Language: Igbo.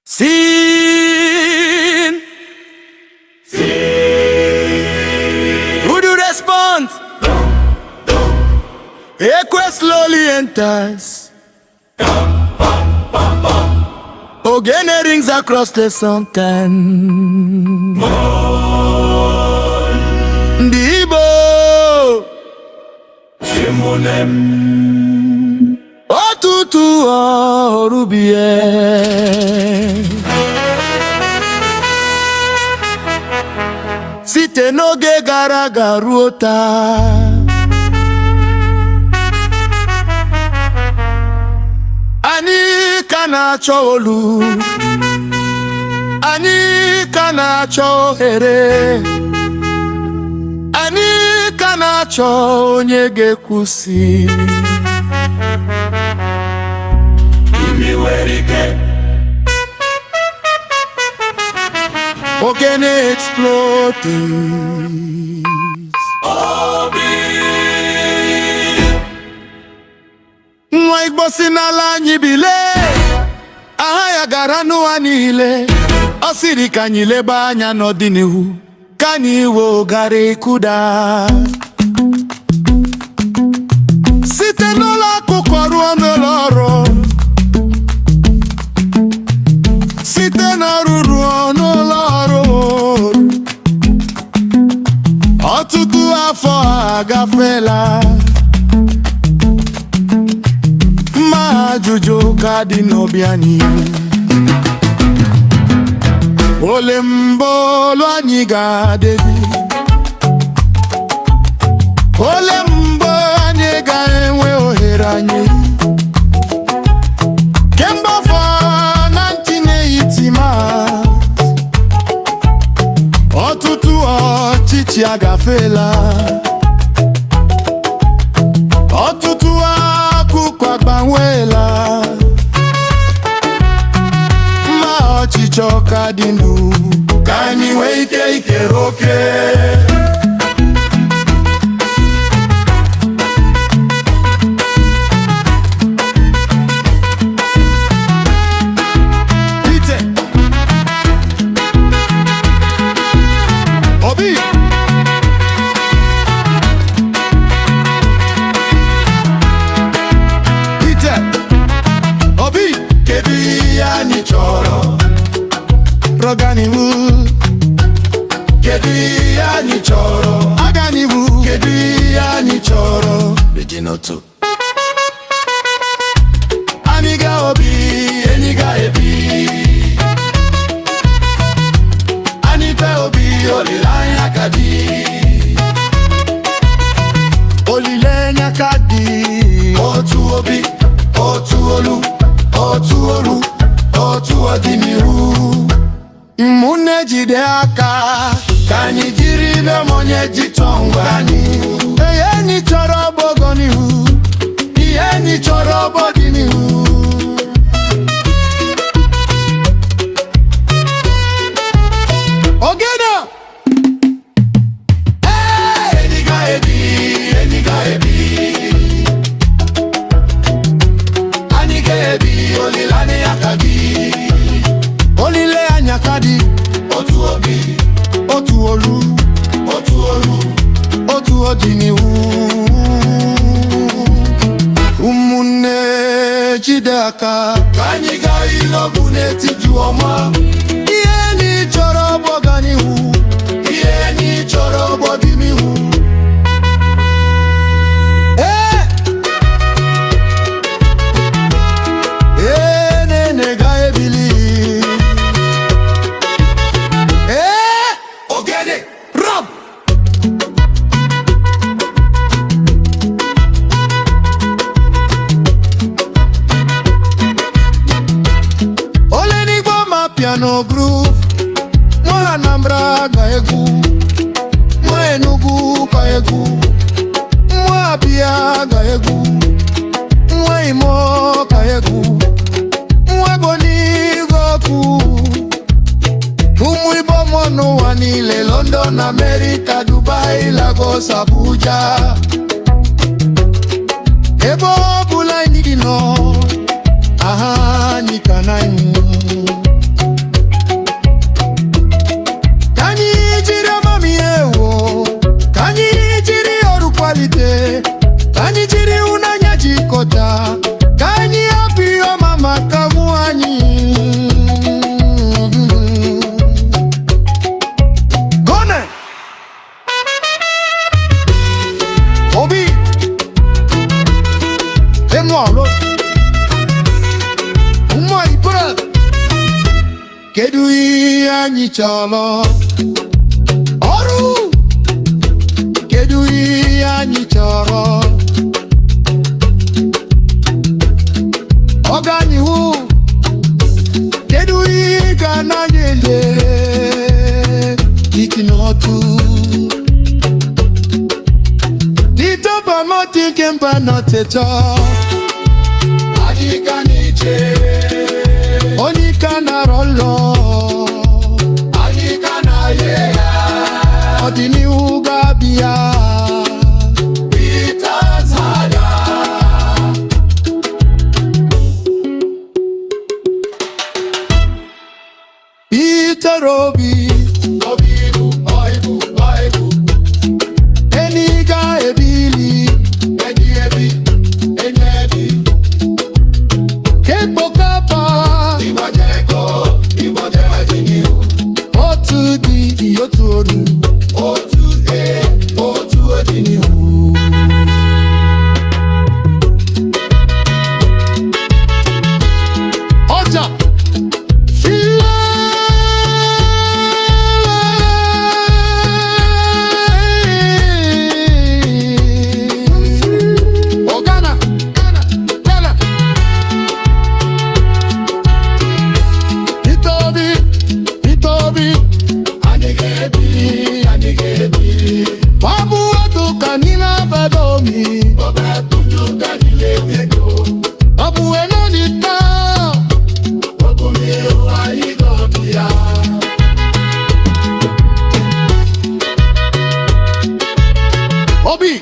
Sin. Who do response? Echo slowly enters. Ogene rings across the sunken. The Igbo. Otutu orubie. Site n'oge gara aga ruo taa, anyị ka na-achọ olu, anyị ka na-achọ ohere, anyị ka na-achọ onye ga-ekwusi. Ogene explodes. Nwa Igbo si n'ala anyị bile, aha ya gara n'ụwa niile. Ọ sịrị ka anyị leba anya n'ọdịnihu, ka anyị wogara ịkụda. Site n'ụlọ akụkọ ruo n'ụlọ ọrụ, site n'ọrụ ruo n'ụlọ ọrụ, ọtụtụ afọ agafela, ma ajụjụ ka dị n'obi anyị. Ole mgbe olu anyị ga-adịghị? Ole mgbe anyị ga-enwe ohere anyị? Kemgbe afọ 1980, ọtụtụ ọchịchị agafela, ọtụtụ akụkụ agbanweela, ma ọchịchọ ka dị nụ, ka anyị nwee ike ikere oke. Ọganihu, kedu ihe anyị chọrọ? Ọganihu, kedu ihe anyị chọrọ? Reginoto. Anyị ga-obi, anyị ga-ebi. Anyị ga-obi, olileanya ka dị. Olileanya ka dị. Otu obi, otu olu, otu olu, otu ọdịnihu. Mune jide aka, ka anyị jiri ibe m onye ji chọọ ngwa anyị. Ihe anyị chọrọ bụ ọganihu, ihe anyị chọrọ bụ ọdịnihu. Ogene! Anyị ga-ebi, anyị ga-ebi. Anyị ga-ebi, olileanya ka dị. Olileanya ka dị. Otu obi, otu olu, otu olu, otu ọdịnihu. Ụmụnne jide aka, ka anyị gaa ịnọgbu n'etiti ọma. Ihe anyị chọrọ bụ ọganihu, ihe anyị chọrọ bụ ọdịnihu. Nene ga-ebili. Piano groove, mwa Anambra ga egwu, mwa Enugu ga egwu, mwa Abia ga egwu, mwa Imo ga egwu, mwa Ebonyi ga okwu. Ụmụ Igbo mụ n'ụwa niile, London, America, Dubai, Lagos, Abuja. Ebe ọ bụla anyị nọ, aha anyị ka na anyị. kedu ihe anyị chọrọ? Ọrụ! Kedu ihe anyị chọrọ? Ọganihu! Kedu ihe ga na-anyị ele? Iti n'otu Ditoba moti kemba n'ọtịtọ Anyị ga n'ije Onye ka na-arọlọ Anyị ga na-aye ya Ọdịnihu ga-abịa Peter Obi Anyị ga-ebili Kepokapa otu dị otu olu otu ọdịnihu ọja Obi